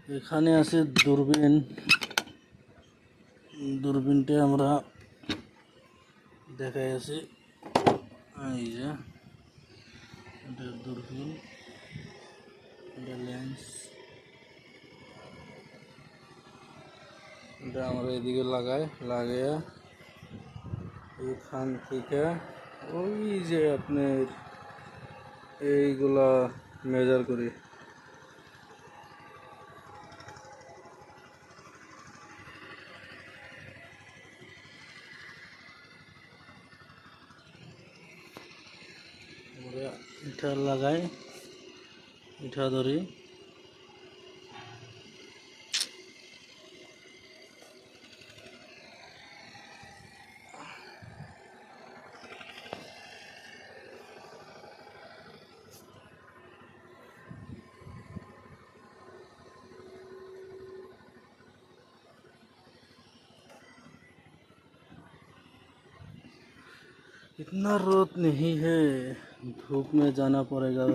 এখানে আছে দূরবীন। দূরবীনটা আমরা দেখাই আছি, এই যে এটা দূরবীন, এটা লেন্স। এটা আমরা এদিকে লাগাইয়া এখান থেকে ওই যে আপনার এইগুলা মেজার করি। আমরা ইটা লাগাই, ইটা ধরি। इतना रोद नहीं है, धूप में जाना पड़ेगा।